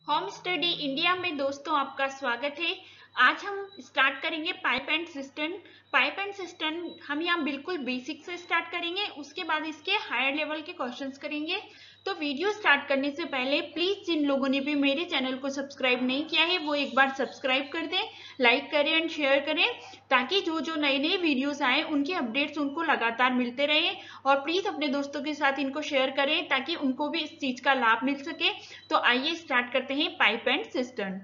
Home study India में दोस्तों आपका स्वागत है। आज हम स्टार्ट करेंगे pipe and system. Pipe and system हम यहाँ बिल्कुल बेसिक से स्टार्ट करेंगे, उसके बाद इसके हायर लेवल के क्वेश्चंस करेंगे। तो वीडियो स्टार्ट करने से पहले प्लीज जिन लोगों ने भी मेरे चैनल को सब्सक्राइब नहीं किया है वो एक बार सब्सक्राइब कर दें, लाइक करें एंड शेयर करें, ताकि जो जो नए नए वीडियोस आए उनके अपडेट्स उनको लगातार मिलते रहे। और प्लीज अपने दोस्तों के साथ इनको शेयर करें ताकि उनको भी इस चीज का लाभ मिल सके। तो आइए स्टार्ट करते हैं पाइप एंड सिस्टम।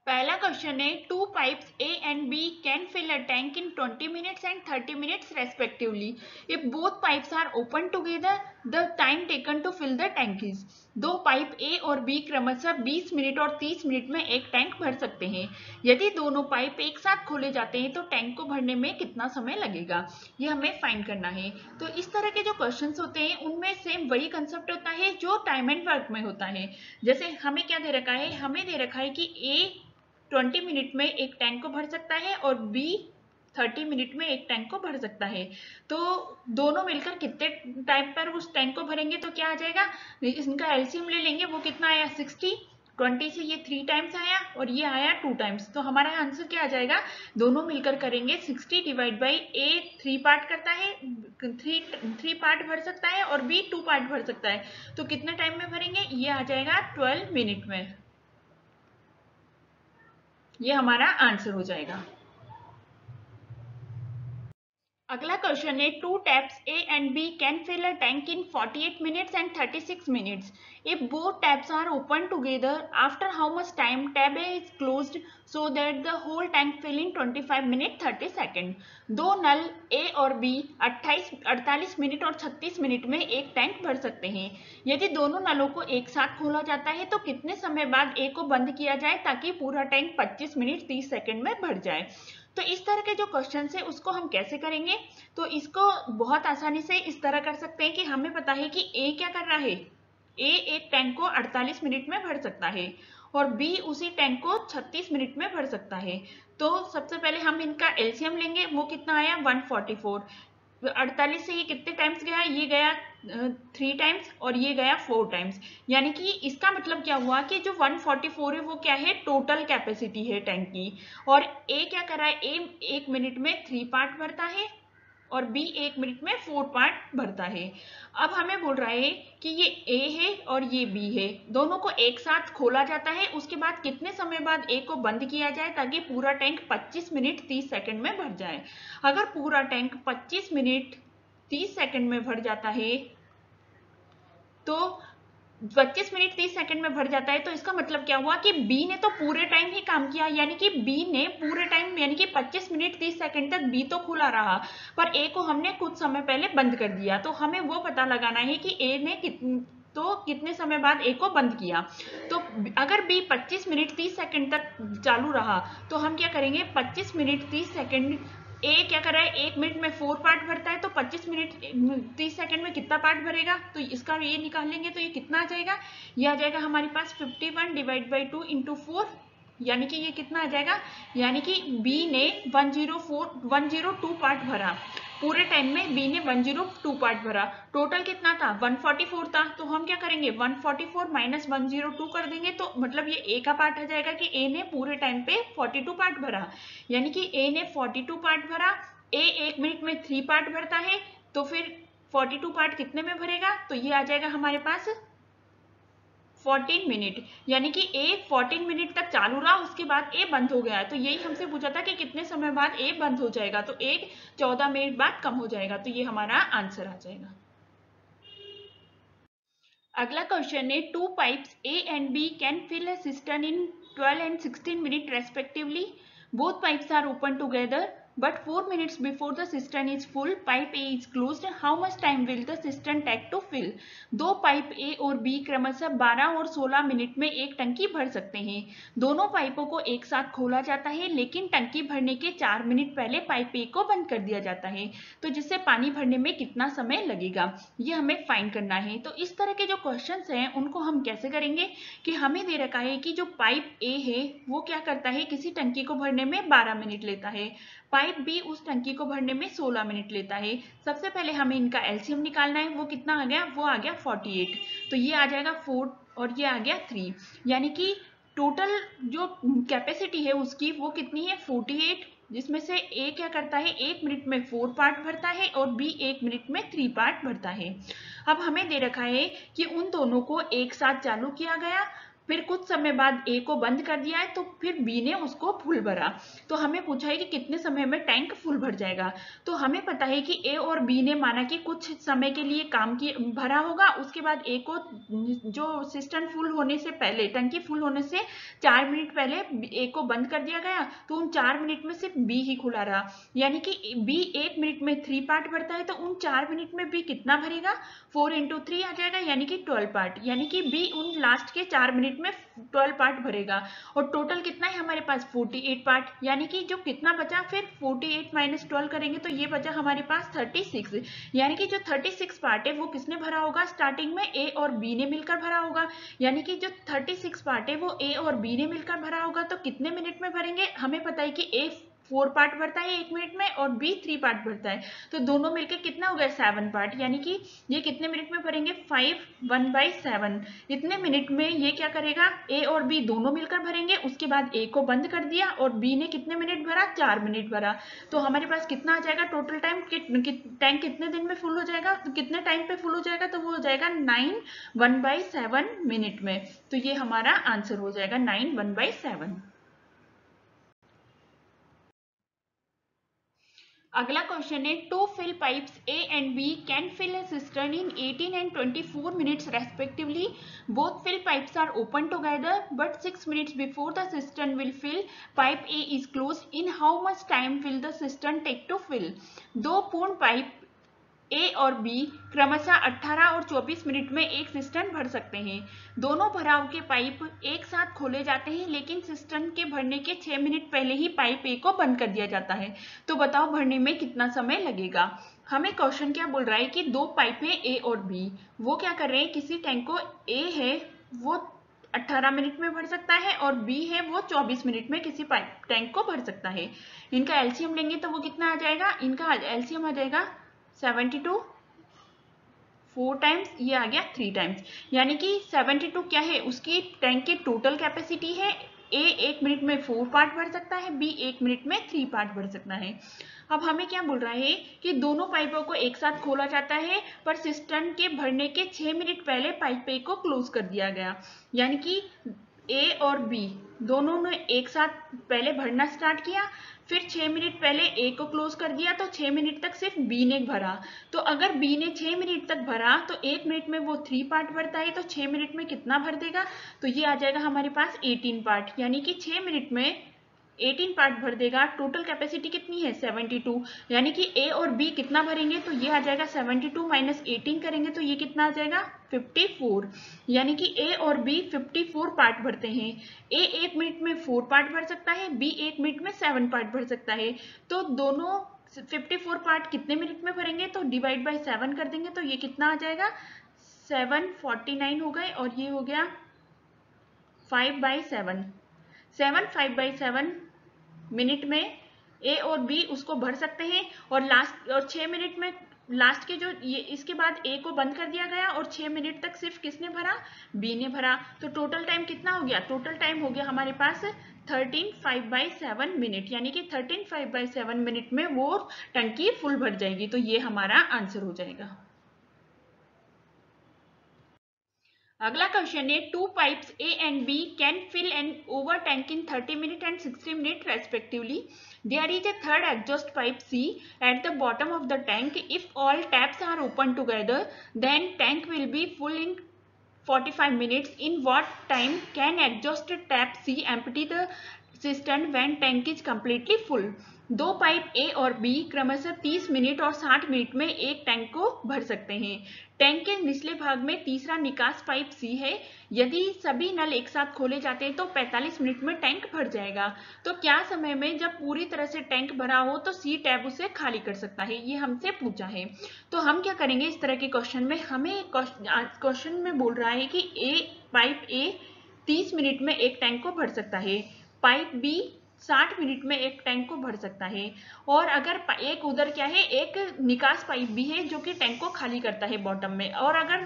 पहला क्वेश्चन है, two pipes A and B can fill a tank in 20 minutes and 30 minutes respectively. If both pipes are open together the time taken to fill the tank is. दो pipe A और B क्रमशः 20 minute और 30 minute में एक tank भर सकते हैं। यदि दोनों पाइप एक साथ खोले जाते हैं तो टैंक को भरने में कितना समय लगेगा, ये हमें फाइंड करना है। तो इस तरह के जो क्वेश्चंस होते हैं उनमें सेम वही कंसेप्ट होता है जो टाइम एंड वर्क में होता है। जैसे हमें क्या दे रखा है, हमें दे रखा है कि ए 20 मिनट में एक टैंक को भर सकता है और बी 30 मिनट में एक टैंक को भर सकता है। तो दोनों मिलकर कितने टाइम पर उस टैंक को भरेंगे, तो क्या आ जाएगा, इनका एलसीएम ले लेंगे। वो कितना आया 60, 20 से ये 3 टाइम्स आया और ये आया 2 टाइम्स। तो हमारा आंसर क्या आ जाएगा, दोनों मिलकर करेंगे 60 डिवाइड बाई ए 3 पार्ट करता है, 3 पार्ट भर सकता है और बी 2 पार्ट भर सकता है। तो कितने टाइम में भरेंगे, ये आ जाएगा 12 मिनट में। ये हमारा आंसर हो जाएगा। अगला क्वेश्चन है, two taps A and B can fill a tank in 48 minutes and 36 minutes. If both taps are open together after how much time tap A is closed so that the whole tank fill in 25 minute 30 second. दो नल ए और B 48 minute और 36 minute में एक tank भर सकते हैं। यदि दोनों नलों को एक साथ खोला जाता है तो कितने समय बाद ए को बंद किया जाए ताकि पूरा टैंक 25 मिनट 30 सेकेंड में भर जाए। तो इस तरह के जो क्वेश्चन है उसको हम कैसे करेंगे, तो इसको बहुत आसानी से इस तरह कर सकते हैं कि हमें पता है कि ए क्या कर रहा है, ए एक टैंक को 48 मिनट में भर सकता है और बी उसी टैंक को 36 मिनट में भर सकता है। तो सबसे पहले हम इनका एलसीएम लेंगे, वो कितना आया 144। 48 से ये कितने टाइम्स गया, ये गया 3 टाइम्स और ये गया 4 टाइम्स। यानी कि इसका मतलब क्या हुआ कि जो 144 है वो क्या है, टोटल कैपेसिटी है टैंक की। और ए क्या कर रहा है, ए 1 मिनट में 3 पार्ट भरता है और बी 1 मिनट में 4 पार्ट भरता है। अब हमें बोल रहा है कि ये ए है और ये बी है, दोनों को एक साथ खोला जाता है, उसके बाद कितने समय बाद ए को बंद किया जाए ताकि पूरा टैंक 25 मिनट 30 सेकंड में भर जाए। अगर पूरा टैंक 25 मिनट 30 सेकंड में भर जाता है तो 25 मिनट 30 सेकंड में भर जाता है, तो इसका मतलब क्या हुआ कि बी ने तो पूरे टाइम ही काम किया, यानी कि बी ने पूरे टाइम यानी कि 25 मिनट 30 सेकंड तक बी तो खुला रहा, पर ए को हमने कुछ समय पहले बंद कर दिया। तो हमें वो पता लगाना है कि ए ने कितने समय बाद ए को बंद किया। तो अगर बी 25 मिनट 30 सेकंड तक चालू रहा तो हम क्या करेंगे, 25 मिनट 30 सेकंड, ए क्या कर रहा है 1 मिनट में 4 पार्ट भरता है, तो 25 मिनट 30 सेकंड में कितना पार्ट भरेगा, तो इसका ये निकालेंगे तो ये कितना आ जाएगा, ये आ जाएगा हमारे पास 51 डिवाइड बाई 2 इंटू 4, यानी कि ये कितना आ जाएगा, यानी कि बी ने 102 पार्ट भरा पूरे टाइम में, बी ने 102 पार्ट भरा। टोटल कितना था 144 था, तो हम क्या करेंगे 144 माइनस 102 कर देंगे, तो मतलब ये ए का पार्ट आ जाएगा कि ए ने पूरे टाइम पे 42 पार्ट भरा, यानी कि ए ने 42 पार्ट भरा। ए 1 मिनट में 3 पार्ट भरता है, तो फिर 42 पार्ट कितने में भरेगा, तो ये आ जाएगा हमारे पास 14 मिनट, यानी कि ए 14 मिनट तक चालू रहा, उसके बाद ए बंद हो गया। तो यही हमसे पूछा था कि कितने समय बाद ए बंद हो जाएगा, तो ए 14 मिनट बाद कम हो जाएगा, तो ये हमारा आंसर आ जाएगा। अगला क्वेश्चन है, two pipes A and B can fill a cistern in 12 and 16 minute respectively. Both pipes are open together but 4 minutes before the cistern is full, pipe A is closed. How much time will the cistern take to fill? दो pipe A और B क्रमशः 12 और 16 minute में एक टंकी भर सकते हैं। दोनों पाइपों को एक साथ खोला जाता है, लेकिन टंकी भरने के 4 मिनट पहले पाइप A को बंद कर दिया जाता है, तो जिससे पानी भरने में कितना समय लगेगा, ये हमें फाइंड करना है। तो इस तरह के जो क्वेश्चंस हैं उनको हम कैसे करेंगे कि हमें दे रखा है कि जो पाइप A है वो क्या करता है, किसी टंकी को भरने में 12 मिनट लेता है, पाइप बी उस टंकी को भरने में 16 मिनट लेता है। सबसे पहले हमें इनका एलसीएम निकालना है, वो कितना आ गया, वो आ गया 48, तो ये आ जाएगा 4 और ये आ गया 3, यानी कि टोटल जो कैपेसिटी है उसकी वो कितनी है 48, जिसमें से ए क्या करता है 1 मिनट में 4 पार्ट भरता है और बी 1 मिनट में 3 पार्ट भरता है। अब हमें दे रखा है कि उन दोनों को एक साथ चालू किया गया, फिर कुछ समय बाद ए को बंद कर दिया है, तो फिर बी ने उसको फुल भरा। तो हमें पूछा है कि कितने समय में टैंक फुल भर जाएगा। तो हमें पता है कि ए और बी ने माना कि कुछ समय के लिए काम की भरा होगा, उसके बाद ए को जो सिस्टम फुल होने से पहले, टंकी फुल होने से 4 मिनट पहले ए को बंद कर दिया गया, तो उन 4 मिनट में सिर्फ बी ही खुला रहा, यानी कि बी 1 मिनट में 3 पार्ट भरता है, तो उन 4 मिनट में बी कितना भरेगा 4 × 3 आ जाएगा, यानी कि 12 पार्ट, यानी कि बी उन लास्ट के 4 मिनट में 12 पार्ट भरेगा। और टोटल कितना है हमारे पास 48 पार्ट, यानी कि जो कितना बचा, फिर 48 - 12 करेंगे तो ये बचा हमारे पास 36, यानी कि जो 36 पार्ट है वो किसने भरा होगा, स्टार्टिंग में ए और बी ने मिलकर भरा होगा, यानी कि जो 36 पार्ट है वो ए और बी ने मिलकर भरा होगा। तो कितने मिनट में भरेंगे, हमें पता है कि ए 4 पार्ट भरता है 1 मिनट में और बी 3 पार्ट भरता है, तो दोनों मिलकर कितना हो गया 7 पार्ट, यानी कि ये कितने मिनट में भरेंगे 5 1/7, इतने मिनट में ये क्या करेगा, ए और बी दोनों मिलकर भरेंगे। उसके बाद ए को बंद कर दिया और बी ने कितने मिनट भरा 4 मिनट भरा, तो हमारे पास कितना आ जाएगा टोटल टाइम, टैंक कितने दिन में फुल हो जाएगा, तो कितने टाइम पे फुल हो जाएगा, तो वो हो जाएगा 9 1/7 मिनट में। तो ये हमारा आंसर हो जाएगा 9 1/7। अगला क्वेश्चन है, two fill pipes A and B can fill a cistern in 18 and 24 minutes respectively. Both fill pipes are open together, but 6 minutes before the cistern will fill, pipe A is closed. In how much time will the cistern take to fill? दो पूर्ण pipe A और B क्रमशः 18 और 24 minute में एक system भर सकते हैं। दोनों भराव के पाइप एक साथ खोले जाते हैं, लेकिन सिस्टम के भरने के 6 मिनट पहले ही पाइप ए को बंद कर दिया जाता है। तो बताओ भरने में कितना समय लगेगा। हमें क्वेश्चन क्या बोल रहा है कि दो पाइप है ए और बी, वो क्या कर रहे हैं, किसी टैंक को ए है वो 18 मिनट में भर सकता है और बी है वो 24 मिनट में किसी पाइप टैंक को भर सकता है। इनका एलसीएम लेंगे तो वो कितना आ जाएगा, इनका एलसीएम आ जाएगा 72, 4 टाइम्स, ये आ गया 3 टाइम्स, यानी कि 72 क्या है, उसकी टैंक की टोटल कैपेसिटी है। ए 1 मिनट में 4 पार्ट भर सकता है, बी 1 मिनट में 3 पार्ट भर सकता है। अब हमें क्या बोल रहा है कि दोनों पाइपों को एक साथ खोला जाता है, पर सिस्टम के भरने के 6 मिनट पहले पाइप ए को क्लोज कर दिया गया, यानी कि ए और बी दोनों ने एक साथ पहले भरना स्टार्ट किया, फिर 6 मिनट पहले ए को क्लोज कर दिया, तो 6 मिनट तक सिर्फ बी ने भरा। तो अगर बी ने 6 मिनट तक भरा तो 1 मिनट में वो 3 पार्ट भरता है, तो 6 मिनट में कितना भर देगा, तो ये आ जाएगा हमारे पास 18 पार्ट, यानी कि 6 मिनट में 18 पार्ट भर देगा। टोटल कैपेसिटी कितनी है 72, यानी कि ए और बी कितना भरेंगे, तो ये आ जाएगा 72 - 18 करेंगे तो ये कितना आ जाएगा 54, यानी कि ए और बी 54 पार्ट भरते हैं। ए 1 मिनट में 4 पार्ट भर सकता है, बी 1 मिनट में 7 पार्ट भर सकता है। तो दोनों 54 पार्ट कितने मिनट में भरेंगे, तो डिवाइड बाय 7 कर देंगे तो ये कितना आ जाएगा 749 हो गए, और ये हो गया 5/7, 5/7 मिनट में ए और बी उसको भर सकते हैं। और लास्ट और 6 मिनट में लास्ट के जो ये इसके बाद ए को बंद कर दिया गया और 6 मिनट तक सिर्फ किसने भरा, बी ने भरा। तो टोटल टाइम कितना हो गया, टोटल टाइम हो गया हमारे पास 13 5/7 मिनट, यानी कि 13 5/7 मिनट में वो टंकी फुल भर जाएगी। तो ये हमारा आंसर हो जाएगा। अगला क्वेश्चन है, two pipes A and B can fill an over tank in 30 minute and 60 minute respectively. There is a third exhaust pipe C at the bottom of the tank. If all taps are open together, then tank will be full in 45 minutes. In what time can exhaust tap C empty the cistern when tank is completely full? दो pipe A और B क्रमशः 30 minute और 60 minute में एक tank को भर सकते हैं। टैंक के निचले भाग में तीसरा निकास पाइप सी है। यदि सभी नल एक साथ खोले जाते हैं तो 45 मिनट में टैंक भर जाएगा। तो क्या समय में जब पूरी तरह से टैंक भरा हो तो सी टैब उसे खाली कर सकता है, ये हमसे पूछा है। तो हम क्या करेंगे इस तरह के क्वेश्चन में, हमें क्वेश्चन में बोल रहा है कि पाइप ए 30 मिनट में एक टैंक को भर सकता है, पाइप बी 60 मिनट में एक टैंक को भर सकता है। और अगर एक उधर क्या है, एक निकास पाइप भी है जो कि टैंक को खाली करता है बॉटम में, और अगर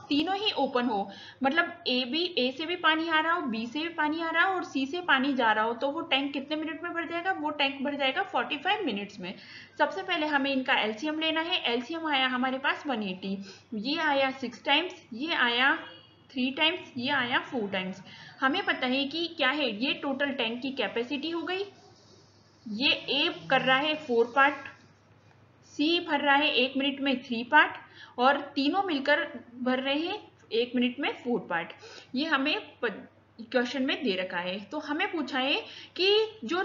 तीनों ही ओपन हो, मतलब ए से भी पानी आ रहा हो, बी से भी पानी आ रहा हो और सी से पानी जा रहा हो, तो वो टैंक कितने मिनट में भर जाएगा? वो टैंक भर जाएगा 45 मिनट्स में। सबसे पहले हमें इनका एलसीएम लेना है। एलसीएम आया हमारे पास 180, ये आया 6 टाइम्स, ये आया 3 टाइम्स, ये आया 4 टाइम्स। हमें पता है कि क्या है, ये टोटल टैंक की कैपेसिटी हो गई। ये ए कर रहा है 4 पार्ट, सी भर रहा है 1 मिनट में 3 पार्ट, और तीनों मिलकर भर रहे हैं 1 मिनट में 4 पार्ट। ये हमें क्वेश्चन में दे रखा है। तो हमें पूछा है कि जो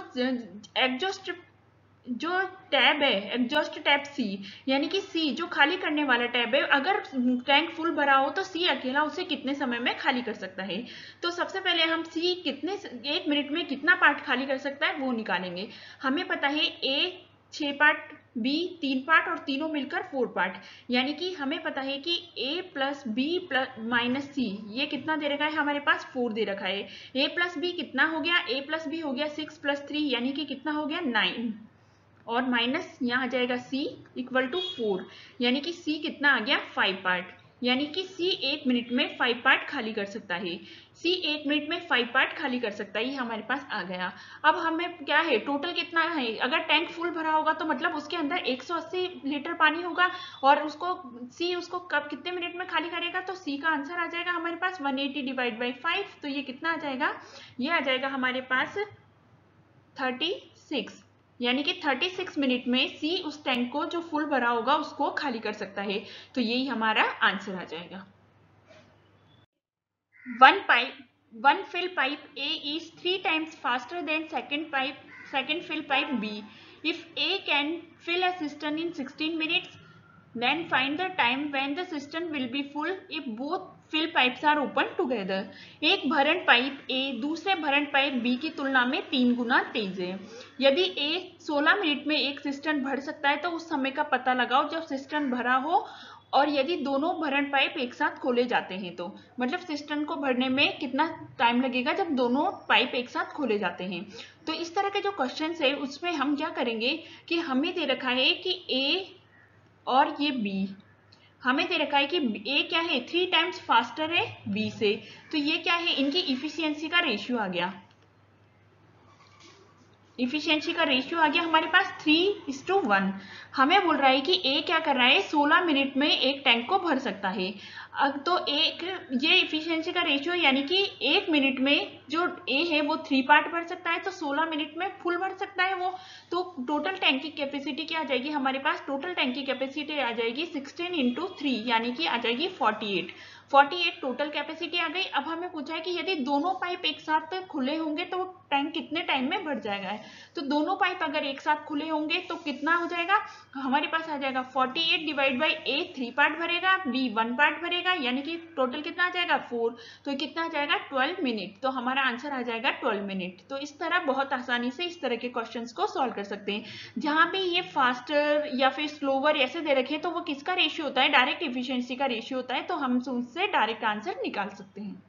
टैब है, एग्जॉस्ट टैब सी, यानी कि सी जो खाली करने वाला टैब है, अगर टैंक फुल भरा हो तो सी अकेला उसे कितने समय में खाली कर सकता है। तो सबसे पहले हम सी 1 मिनट में कितना पार्ट खाली कर सकता है वो निकालेंगे। हमें पता है ए 6 पार्ट, बी 3 पार्ट और तीनों मिलकर 4 पार्ट, यानी कि हमें पता है कि ए प्लस बी प्लस माइनस सी, ये कितना दे रखा है हमारे पास? 4 दे रखा है। ए प्लस बी कितना हो गया? ए प्लस बी हो गया 6 प्लस 3, यानी कि कितना हो गया? 9, और माइनस यहाँ आ जाएगा C इक्वल टू 4, यानी कि C कितना आ गया? 5 पार्ट, यानी कि C 1 मिनट में 5 पार्ट खाली कर सकता है। C 1 मिनट में 5 पार्ट खाली कर सकता है, ये हमारे पास आ गया। अब हमें क्या है, टोटल कितना है? अगर टैंक फुल भरा होगा तो मतलब उसके अंदर 180 लीटर पानी होगा, और C उसको कब कितने मिनट में खाली करेगा? तो C का आंसर आ जाएगा हमारे पास 180 डिवाइड बाई 5, तो ये कितना आ जाएगा? ये आ जाएगा हमारे पास 36, यानी कि 36 मिनट में सी उस टैंक को जो फुल भरा होगा उसको खाली कर सकता है। तो यही हमारा आंसर आ जाएगा। One fill pipe A is 3 times faster than second fill pipe B. If A can fill a cistern in 16 minutes, then find the time when the cistern will be full if both fill pipes are open together. एक भरण pipe A दूसरे भरण pipe B की तुलना में 3 गुना तेज है। यदि A 16 minute में एक सिस्टर्न भर सकता है तो उस समय का पता लगाओ जब सिस्टर्न भरा हो, और यदि दोनों भरण पाइप एक साथ खोले जाते हैं तो, मतलब सिस्टर्न को भरने में कितना टाइम लगेगा जब दोनों पाइप एक साथ खोले जाते हैं। तो इस तरह के जो क्वेश्चन है उसमें हम क्या करेंगे कि हमें दे रखा है कि ए और ये बी, हमें दे रखा है कि ए क्या है? 3 टाइम्स फास्टर है बी से, तो ये क्या है? इनकी इफिशियंसी का रेशियो आ गया। इफिशियंसी का रेशियो आ गया हमारे पास 3:1। हमें बोल रहा है कि ए क्या कर रहा है? 16 मिनट में एक टैंक को भर सकता है। अब तो ये इफिशियंसी का रेशियो, यानी कि 1 मिनट में जो ए है वो 3 पार्ट भर सकता है, तो 16 मिनट में फुल भर सकता है वो। तो टोटल टैंक की कैपेसिटी क्या आ जाएगी हमारे पास? टोटल टैंक की कैपेसिटी आ जाएगी 16 इंटू 3, यानी कि आ जाएगी 48 टोटल कैपेसिटी आ गई। अब हमें पूछा है कि यदि दोनों पाइप एक साथ खुले होंगे तो टैंक कितने टाइम में भर जाएगा। तो दोनों पाइप अगर एक साथ खुले होंगे तो कितना हो जाएगा हमारे पास? आ जाएगा 48 डिवाइड बाई ए 3 पार्ट भरेगा, बी 1 पार्ट भरेगा, यानी कि टोटल कितना आ जाएगा? 4। तो कितना आ जाएगा? 12 मिनट। तो हमारा आंसर आ जाएगा 12 मिनट। तो इस तरह बहुत आसानी से इस तरह के क्वेश्चंस को सॉल्व कर सकते हैं। जहां भी ये फास्टर या फिर स्लोवर ऐसे दे रखे तो वो किसका रेशियो होता है? डायरेक्ट इफिशियंसी का रेशियो होता है, तो हम उससे डायरेक्ट आंसर निकाल सकते हैं।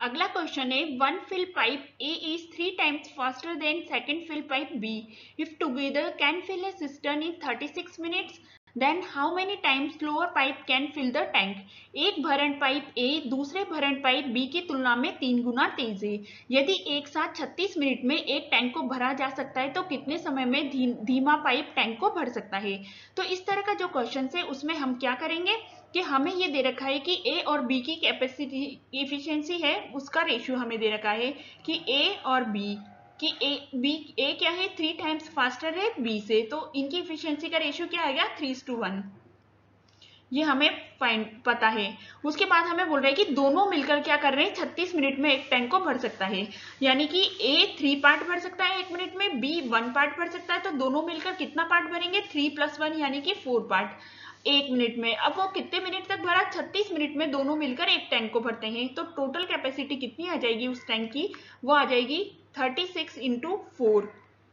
अगला क्वेश्चन है, one fill pipe A is 3 times faster than second fill pipe B. If together can fill a cistern in 36 minutes, then how many times slower pipe can fill the tank? एक भरण pipe A दूसरे भरण pipe B की तुलना में 3 गुना तेज है। यदि एक साथ 36 मिनट में एक टैंक को भरा जा सकता है तो कितने समय में धीमा पाइप टैंक को भर सकता है? तो इस तरह का जो क्वेश्चन है उसमें हम क्या करेंगे कि हमें ये दे रखा है कि ए और बी की कैपेसिटी इफिशियंसी है, उसका रेशियो हमें दे रखा है कि ए और बी कि ए क्या है? 3 टाइम्स फास्टर है बी से, तो इनकी इफिशियंसी का रेशियो क्या आएगा? 3:1। ये हमें पता है। उसके बाद हमें बोल रहा है कि दोनों मिलकर क्या कर रहे हैं? 36 मिनट में एक टैंक को भर सकता है, यानी कि ए 3 पार्ट भर सकता है 1 मिनट में, बी 1 पार्ट भर सकता है, तो दोनों मिलकर कितना पार्ट भरेंगे? 3 + 1 यानी कि 4 पार्ट 1 मिनट में। अब वो कितने मिनट तक भरा? 36 मिनट में दोनों मिलकर एक टैंक को भरते हैं। तो टोटल कैपेसिटी कितनी आ जाएगी उस टैंक की? वो आ जाएगी 36 × 4,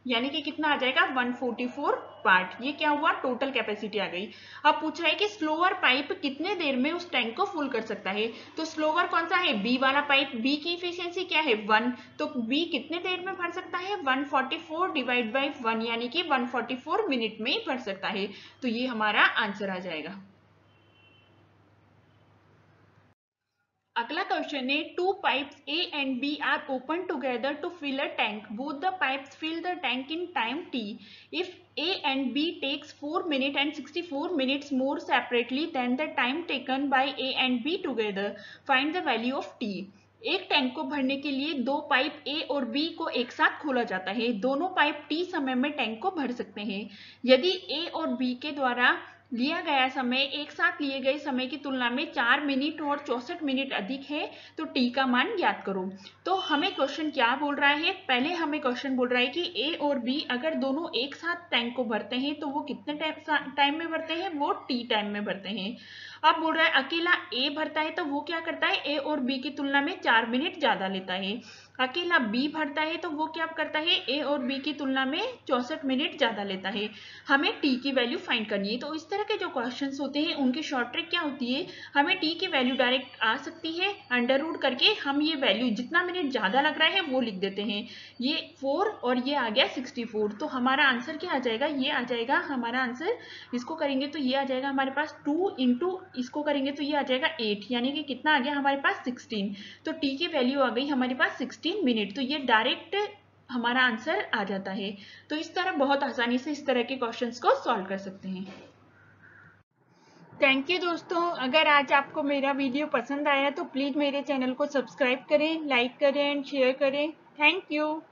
यानी कि कितना आ जाएगा 144 पार्ट। ये क्या हुआ, टोटल कैपेसिटी आ गई। अब पूछ रहा है कि स्लोअर पाइप कितने देर में उस टैंक को फुल कर सकता है। तो स्लोअर कौन सा है, बी वाला पाइप। बी की इफिशियंसी क्या है 1, तो बी कितने देर में भर सकता है 144 डिवाइड बाई 1, यानी कि 144 मिनट में ही भर सकता है। तो ये हमारा आंसर आ जाएगा। अगला क्वेश्चन है, two pipes A and B are open together to fill a tank. Both the pipes fill the tank in time T. If A and B takes 4 minutes and 64 minutes more separately than the time taken by A and B together, find the value of T। एक tank को भरने के लिए दो pipe A और B को एक साथ खोला जाता है। दोनों पाइप टी समय में टैंक को भर सकते हैं। यदि ए और बी के द्वारा लिया गया समय एक साथ लिए गए समय की तुलना में 4 मिनट और 64 मिनट अधिक है, तो टी का मान ज्ञात करो। तो हमें क्वेश्चन क्या बोल रहा है, पहले हमें क्वेश्चन बोल रहा है कि ए और बी अगर दोनों एक साथ टैंक को भरते हैं तो वो कितने टाइम में भरते हैं, वो टी टाइम में भरते हैं। अब बोल रहा है अकेला ए भरता है तो वो क्या करता है, ए और बी की तुलना में 4 मिनट ज्यादा लेता है। अकेला बी भरता है तो वो क्या करता है, ए और बी की तुलना में 64 मिनट ज्यादा लेता है। हमें टी की वैल्यू फाइंड करनी है। तो इस तरह के जो क्वेश्चंस होते हैं उनकी शॉर्ट ट्रिक क्या होती है, हमें टी की वैल्यू डायरेक्ट आ सकती है, अंडर रूट करके हम ये वैल्यू जितना मिनट ज्यादा लग रहा है वो लिख देते हैं। ये 4 और ये आ गया 64, तो हमारा आंसर क्या आ जाएगा, ये आ जाएगा हमारा आंसर। इसको करेंगे तो ये आ जाएगा हमारे पास 2 इंटू इसको करेंगे तो ये आ जाएगा 8, यानी कि कितना आ गया हमारे पास 16। तो टी की वैल्यू आ गई हमारे पास 16 मिनट। तो ये डायरेक्ट हमारा आंसर आ जाता है। तो इस तरह बहुत आसानी से इस तरह के क्वेश्चंस को सॉल्व कर सकते हैं। थैंक यू दोस्तों, अगर आज आपको मेरा वीडियो पसंद आया तो प्लीज़ मेरे चैनल को सब्सक्राइब करें, लाइक करें एंड शेयर करें। Thank you.